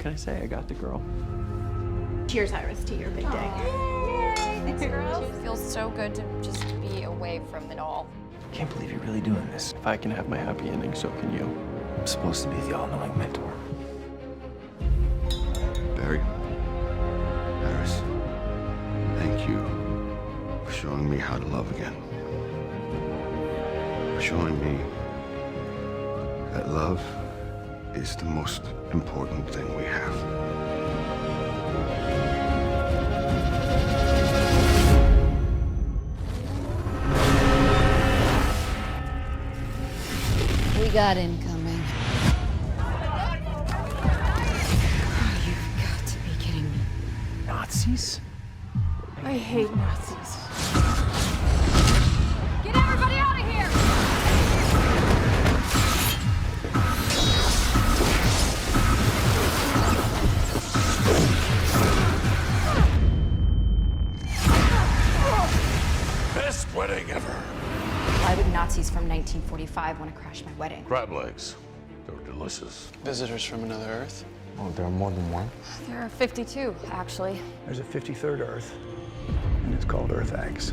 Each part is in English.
can I say? I got the girl. Cheers, Iris, to your big day. Yay! Thanks, girls. It feels so good to just be away from it all. I can't believe you're really doing this. If I can have my happy ending, so can you. I'm supposed to be the all-knowing mentor. Barry, Iris, thank you for showing me how to love again. For showing me that love is the most important thing we have. We got incoming. Oh, you've got to be kidding me. Nazis? I hate Nazis. Get everybody out of here! Best wedding ever. Why would Nazis from 1945 want to crash my wedding? Crab legs. They're delicious. Visitors from another Earth. Oh, there are more than one? There are 52, actually. There's a 53rd Earth, and it's called Earth X.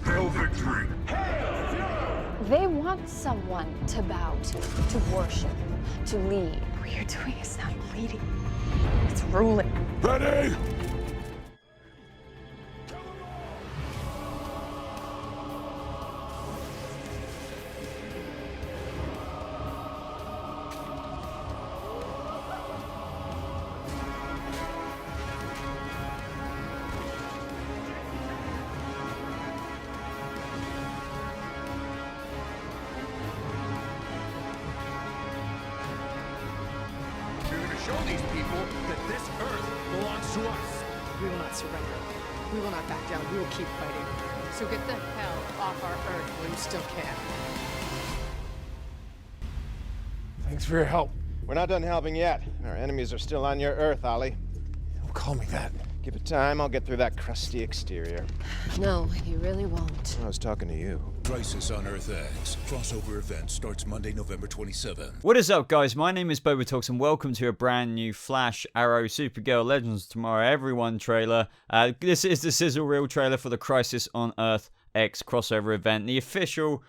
Hail victory! They want someone to bow to worship, to lead. What you're doing is not leading, it's ruling. Ready? We're going to show these people that this Earth belongs to us. We will not surrender. We will not back down. We will keep fighting. So get the hell off our Earth while you still can. Thanks for your help. We're not done helping yet. Our enemies are still on your Earth, Ollie. Don't call me that. Give it time, I'll get through that crusty exterior. No, you really won't. I was talking to you. Crisis on Earth X. Crossover event starts Monday, November 27th. What is up, guys? My name is BobaTalks, and welcome to a brand new Flash, Arrow, Supergirl, Legends of Tomorrow, Everyone trailer. This is the Sizzle reel trailer for the Crisis on Earth X crossover event, the official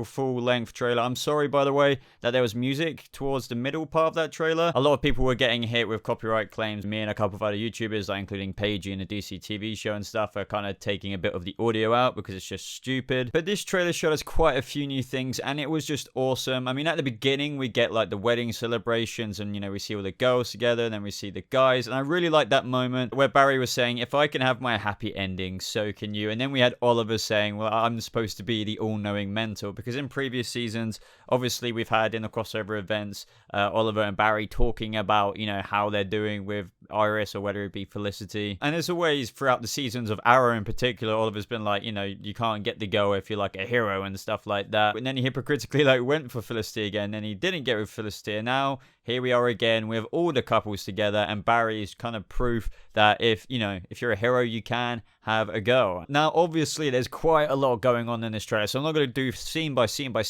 full-length trailer. I'm sorry, by the way, that there was music towards the middle part of that trailer. A lot of people were getting hit with copyright claims. Me and a couple of other YouTubers, including Paigey and the DC TV show and stuff, are kind of taking a bit of the audio out because it's just stupid. But this trailer showed us quite a few new things, and it was just awesome. I mean, at the beginning, we get like the wedding celebrations, and we see all the girls together, and then we see the guys, and I really like that moment where Barry was saying, if I can have my happy ending, so can you. And then we had Oliver saying, well, I'm supposed to be the all-knowing mentor, because in previous seasons, obviously we've had in the crossover events Oliver and Barry talking about how they're doing with Iris, or whether it be Felicity. And as always throughout the seasons of Arrow in particular, Oliver's been like, you can't get the girl if you're like a hero and stuff like that. And then he hypocritically went for Felicity again, and he didn't get with Felicity, and now here we are again with all the couples together, and Barry is kind of proof that if you're a hero, you can have a girl. Now, obviously, there's quite a lot going on in this trailer, so I'm not going to do scene by scene, but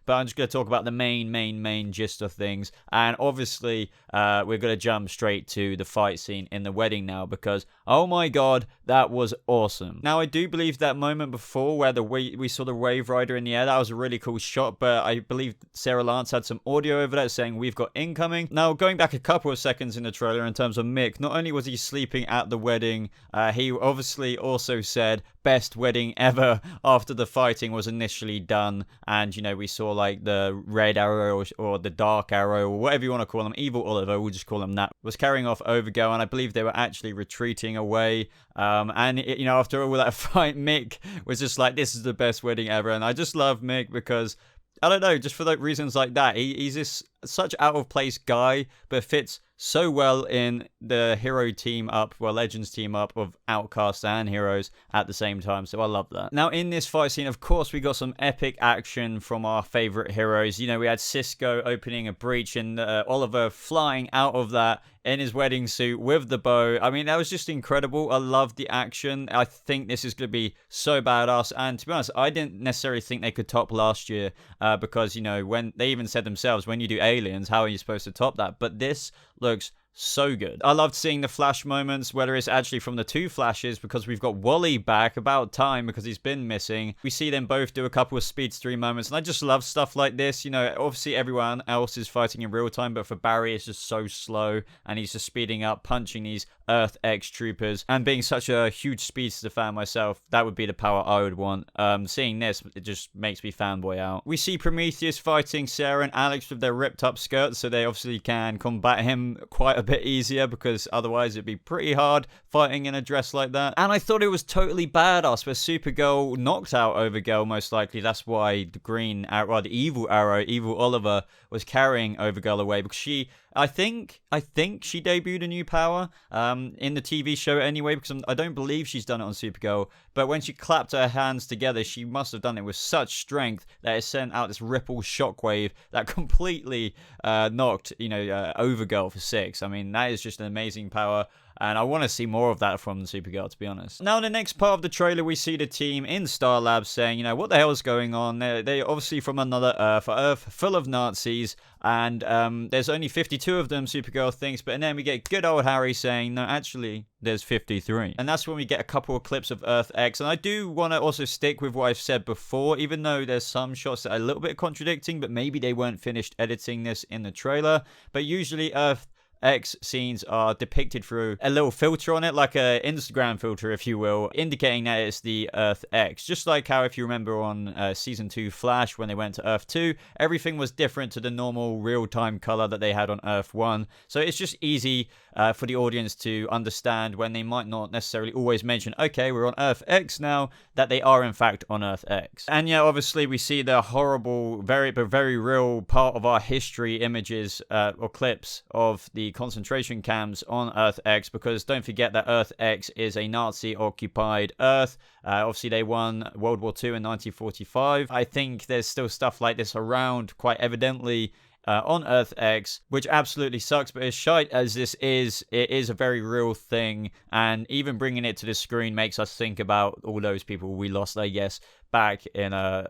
I'm just going to talk about the main gist of things. And obviously, we're going to jump straight to the fight scene in the wedding now, because, oh my god, that was awesome. Now, I do believe that moment before where we saw the Wave Rider in the air, that was a really cool shot, but I believe Sarah Lance had some audio over that saying we've got incoming. Now, going back a couple of seconds in the trailer in terms of Mick, not only was he sleeping at the wedding, he obviously also said best wedding ever after the fighting was initially done. And we saw like the red arrow or the dark arrow, or whatever you want to call him, evil Oliver, we'll just call him that, was carrying off Overgirl, and I believe they were actually retreating away. After all that fight, Mick was just like, this is the best wedding ever. And I just love Mick because, I don't know, just for like reasons like that, he's this such out of place guy, but fits so well in the hero team up, well, Legends team up of Outcasts and Heroes at the same time. So I love that. Now, in this fight scene, of course, we got some epic action from our favorite heroes. We had Cisco opening a breach and Oliver flying out of that in his wedding suit with the bow. I mean, that was just incredible. I loved the action. I think this is going to be so badass. And to be honest, I didn't necessarily think they could top last year because, you know, when they even said themselves, when you do Aliens, how are you supposed to top that? But this looks so good. I loved seeing the Flash moments, whether it's actually from the two Flashes, because we've got Wally back, about time, because he's been missing. We see them both do a couple of speedstery moments, and I just love stuff like this. You know, obviously everyone else is fighting in real time, but for Barry, it's just so slow, and he's just speeding up, punching these Earth X troopers, and being such a huge speedster fan myself, that would be the power I would want. Seeing this, it just makes me fanboy out. We see Prometheus fighting Sarah and Alex with their ripped up skirts, so they obviously can combat him quite a bit easier, because otherwise it'd be pretty hard fighting in a dress like that. And I thought it was totally badass where Supergirl knocked out Overgirl, most likely. That's why the green arrow, well, the evil arrow, Evil Oliver, was carrying Overgirl away, because she, I think she debuted a new power in the TV show anyway, because I don't believe she's done it on Supergirl, but when she clapped her hands together, she must have done it with such strength that it sent out this ripple shockwave that completely knocked, you know, Overgirl for 6. I mean, that is just an amazing power. And I want to see more of that from Supergirl, to be honest. Now, in the next part of the trailer, we see the team in Star Labs saying, you know, what the hell is going on? They're obviously from another Earth, an Earth full of Nazis, and there's only 52 of them, Supergirl thinks, but then we get good old Harry saying, no, actually, there's 53. And that's when we get a couple of clips of Earth X. And I do want to also stick with what I've said before, even though there's some shots that are a little bit contradicting, but maybe they weren't finished editing this in the trailer. But usually Earth X scenes are depicted through a little filter on it, like a Instagram filter, if you will, indicating that it's the Earth X. Just like how, if you remember on season 2 Flash, when they went to Earth 2, everything was different to the normal real-time color that they had on Earth 1. So it's just easy for the audience to understand when they might not necessarily always mention, okay, we're on Earth X now, that they are in fact on Earth X. And yeah, obviously we see the horrible, very real part of our history images or clips of the concentration camps on Earth X, because don't forget that Earth X is a Nazi-occupied Earth. Obviously, they won World War II in 1945. I think there's still stuff like this around, quite evidently, on Earth X, which absolutely sucks, but as shite as this is, it is a very real thing, and even bringing it to the screen makes us think about all those people we lost, I guess, back in our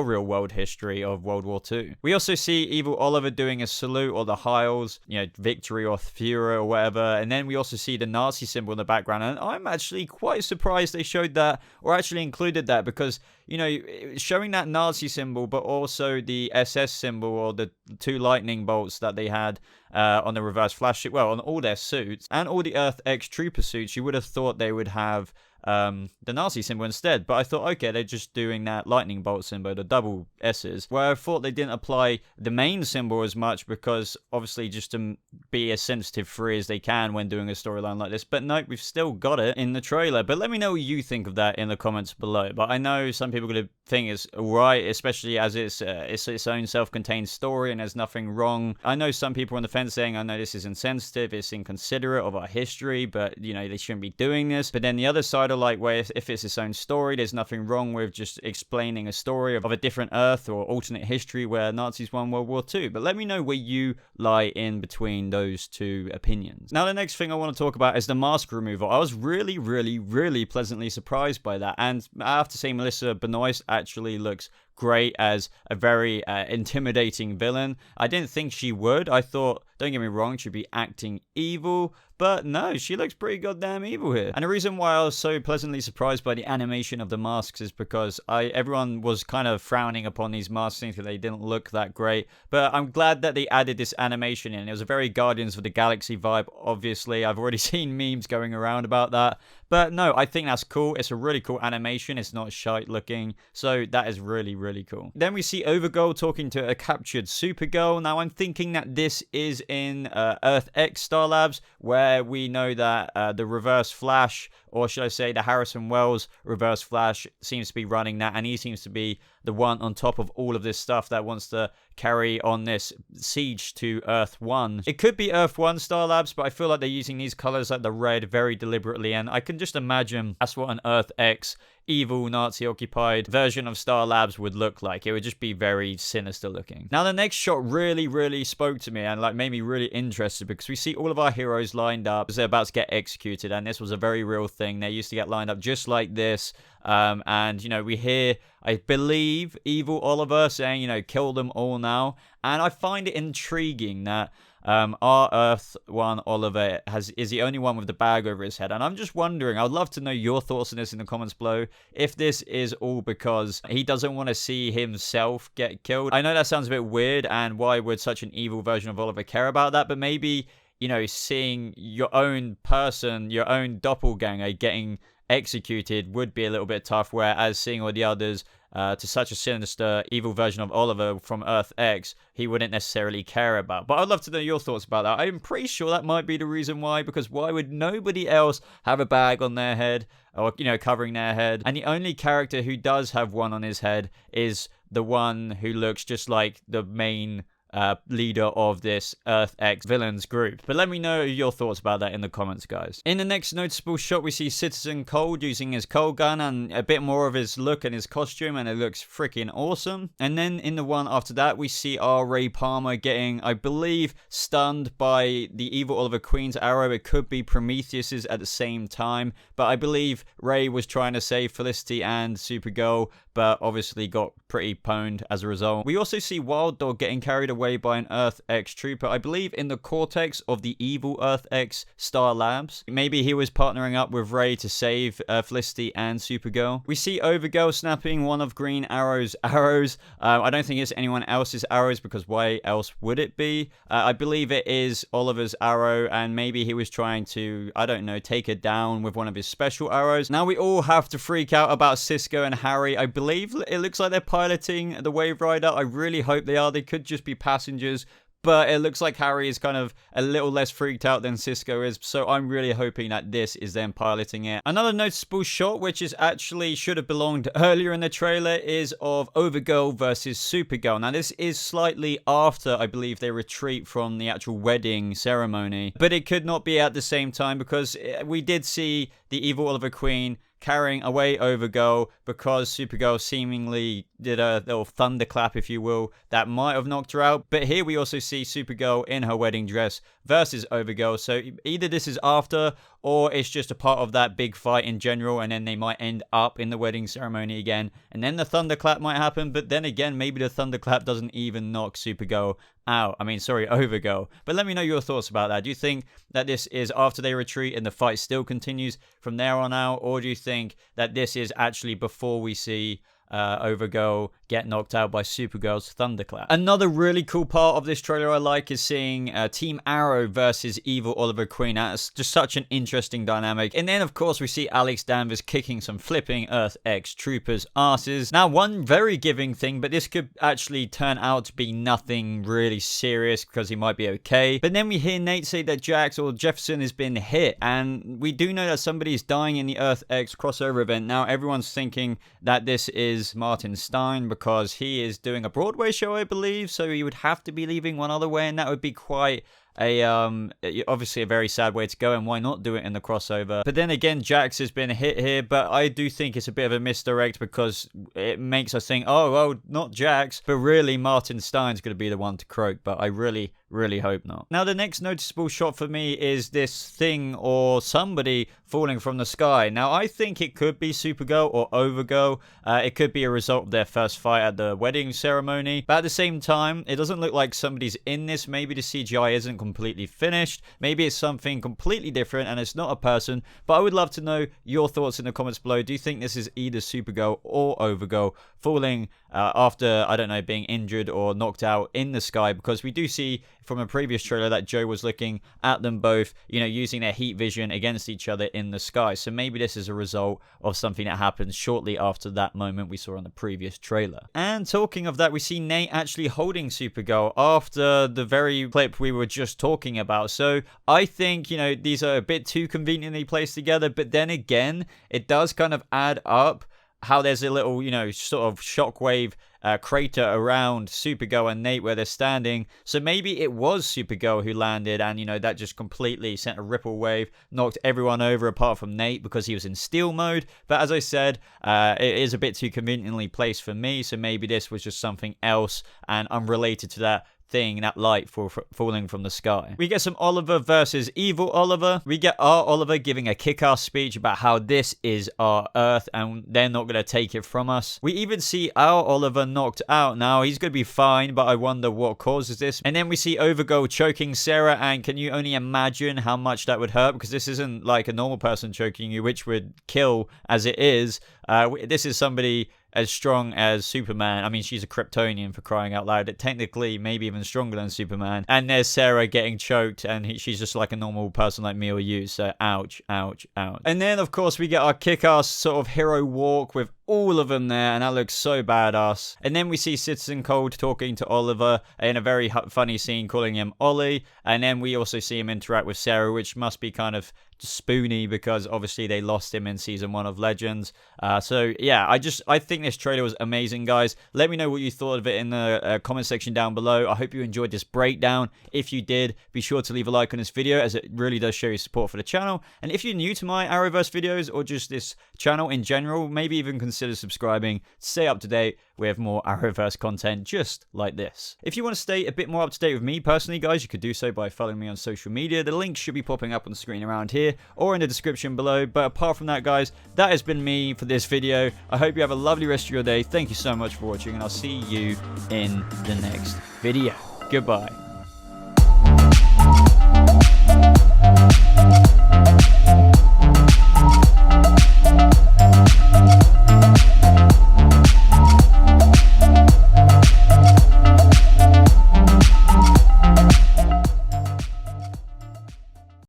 real world history of World War II. We also see Evil Oliver doing a salute, or the Heils, you know, victory or Führer or whatever, and then we also see the Nazi symbol in the background, and I'm actually quite surprised they showed that, or actually included that, because, you know, showing that Nazi symbol, but also the SS symbol, or the 2 lightning bolts that they had on the Reverse Flash suit, well, on all their suits, and all the Earth X Trooper suits, you would have thought they would have the Nazi symbol instead, but I thought, okay, they're just doing that lightning bolt symbol, the double S's, where I thought they didn't apply the main symbol as much, because obviously just to be as sensitive free as they can when doing a storyline like this. But no, we've still got it in the trailer. But let me know what you think of that in the comments below. But I know some people are going to think it's alright, especially as it's its own self-contained story and there's nothing wrong. I know some people on the fence saying, I know this is insensitive, it's inconsiderate of our history, but, you know, they shouldn't be doing this. But then the other side of, like, where if it's its own story, there's nothing wrong with just explaining a story of a different Earth or alternate history where Nazis won World War II. But let me know where you lie in between those two opinions. Now, the next thing I want to talk about is the mask removal. I was really pleasantly surprised by that, and I have to say Melissa Benoist actually looks great as a very intimidating villain. I didn't think she would. I thought, don't get me wrong, she'd be acting evil, but no, she looks pretty goddamn evil here. And the reason why I was so pleasantly surprised by the animation of the masks is because everyone was kind of frowning upon these masks, thinking they didn't look that great. But I'm glad that they added this animation in. It was a very Guardians of the Galaxy vibe, obviously. I've already seen memes going around about that. But no, I think that's cool. It's a really cool animation. It's not shite looking. So that is really cool. Then we see Overgirl talking to a captured Supergirl. Now I'm thinking that this is in Earth X Star Labs, where we know that the Reverse Flash, or should I say the Harrison Wells Reverse Flash, seems to be running that, and he seems to be the one on top of all of this stuff that wants to carry on this siege to Earth 1. It could be Earth 1 Star Labs, but I feel like they're using these colors, like the red, very deliberately, and I can just imagine that's what an Earth X evil Nazi-occupied version of Star Labs would look like. It would just be very sinister looking. Now, the next shot really spoke to me and like made me really interested because we see all of our heroes lined up as they're about to get executed, and this was a very real thing. They used to get lined up just like this. And, you know, we hear, I believe, Evil Oliver saying, you know, kill them all now. And I find it intriguing that our Earth one Oliver is the only one with the bag over his head. And I'm just wondering, I'd love to know your thoughts on this in the comments below, if this is all because he doesn't want to see himself get killed. I know that sounds a bit weird, and why would such an evil version of Oliver care about that? But maybe, you know, seeing your own person, your own doppelganger getting executed would be a little bit tough, whereas seeing all the others to such a sinister evil version of Oliver from Earth X, he wouldn't necessarily care about. But I'd love to know your thoughts about that. I'm pretty sure that might be the reason why, because why would nobody else have a bag on their head, or, you know, covering their head? And the only character who does have one on his head is the one who looks just like the main leader of this Earth X villains group. But let me know your thoughts about that in the comments, guys. In the next noticeable shot, we see Citizen Cold using his cold gun and a bit more of his look and his costume, and it looks freaking awesome. And then in the one after that, we see our Ray Palmer getting, I believe, stunned by the evil Oliver Queen's arrow. It could be Prometheus's at the same time, but I believe Ray was trying to save Felicity and Supergirl, but obviously got pretty pwned as a result. We also see Wild Dog getting carried away by an Earth X trooper, I believe in the cortex of the evil Earth X Star Labs. Maybe he was partnering up with Ray to save Felicity and Supergirl. We see Overgirl snapping one of Green Arrow's arrows. I don't think it's anyone else's arrows, because why else would it be? I believe it is Oliver's arrow, and maybe he was trying to, I don't know, take her down with one of his special arrows. Now we all have to freak out about Cisco and Harry. I believe it looks like they're piloting the Wave Rider. I really hope they are. They could just be passengers, but it looks like Harry is kind of a little less freaked out than Cisco is, so I'm really hoping that this is them piloting it. Another noticeable shot, which is actually should have belonged earlier in the trailer, is of Overgirl versus Supergirl. Now this is slightly after, I believe, they retreat from the actual wedding ceremony, but it could not be at the same time, because we did see the evil Oliver Queen carrying away Overgirl because Supergirl seemingly did a little thunderclap, if you will, that might have knocked her out. But here we also see Supergirl in her wedding dress versus Overgirl. So either this is after, or it's just a part of that big fight in general, and then they might end up in the wedding ceremony again, and then the thunderclap might happen. But then again, maybe the thunderclap doesn't even knock Supergirl out. I mean, sorry, Overgirl. But let me know your thoughts about that. Do you think that this is after they retreat and the fight still continues from there on out, or do you think that this is actually before we see Overgirl get knocked out by Supergirl's thunderclap? Another really cool part of this trailer I like is seeing Team Arrow versus evil Oliver Queen. That's just such an interesting dynamic. And then of course we see Alex Danvers kicking some flipping Earth X troopers asses. Now, one very giving thing, but this could actually turn out to be nothing really serious because he might be okay. But then we hear Nate say that Jax or Jefferson has been hit, and we do know that somebody's dying in the Earth X crossover event. Now everyone's thinking that this is Martin Stein, because he is doing a Broadway show, I believe, so he would have to be leaving one other way, and that would be quite a obviously a very sad way to go, and why not do it in the crossover? But then again, Jax has been hit here, but I do think it's a bit of a misdirect, because it makes us think, oh well, not Jax, but really Martin Stein's going to be the one to croak. But I really hope not. Now the next noticeable shot for me is this thing or somebody falling from the sky. Now I think it could be Supergirl or Overgirl. It could be a result of their first fight at the wedding ceremony, but at the same time it doesn't look like somebody's in this. Maybe the CGI isn't completely finished, maybe it's something completely different and it's not a person. But I would love to know your thoughts in the comments below. Do you think this is either Supergirl or Overgirl falling after, I don't know, being injured or knocked out in the sky? Because we do see from a previous trailer that Joe was looking at them both, you know, using their heat vision against each other in the sky. So maybe this is a result of something that happens shortly after that moment we saw on the previous trailer. And talking of that, we see Nate actually holding Supergirl after the very clip we were just talking about. So I think, you know, these are a bit too conveniently placed together, but then again, it does kind of add up. how there's a little, you know, sort of shockwave crater around Supergirl and Nate where they're standing. So maybe it was Supergirl who landed, and, you know, that just completely sent a ripple wave, knocked everyone over apart from Nate because he was in steal mode. But as I said, it is a bit too conveniently placed for me, so maybe this was just something else and unrelated to that thing, that light falling from the sky. We get some Oliver versus evil Oliver. We get our Oliver giving a kick-ass speech about how this is our Earth and they're not going to take it from us. We even see our Oliver knocked out now. He's going to be fine, but I wonder what causes this. And then we see Overgirl choking Sarah, and can you only imagine how much that would hurt? Because this isn't like a normal person choking you, which would kill as it is. This is somebody as strong as Superman. I mean, she's a Kryptonian, for crying out loud. Technically, maybe even stronger than Superman. And there's Sarah getting choked, and she's just like a normal person like me or you. So, ouch, ouch, ouch. And then, of course, we get our kick-ass sort of hero walk with all of them there, and that looks so badass. And then we see Citizen Cold talking to Oliver in a very funny scene, calling him Ollie. And then we also see him interact with Sarah, which must be kind of spoony because obviously they lost him in season 1 of Legends. So yeah, I think this trailer was amazing, guys. Let me know what you thought of it in the comment section down below. I hope you enjoyed this breakdown. If you did, be sure to leave a like on this video, as it really does show your support for the channel. And if you're new to my Arrowverse videos or just this channel in general, maybe even consider subscribing to stay up to date with more Arrowverse content just like this. If you want to stay a bit more up to date with me personally, guys, you could do so by following me on social media. The links should be popping up on the screen around here or in the description below. But apart from that, guys, that has been me for this video. I hope you have a lovely rest of your day. Thank you so much for watching, and I'll see you in the next video. Goodbye.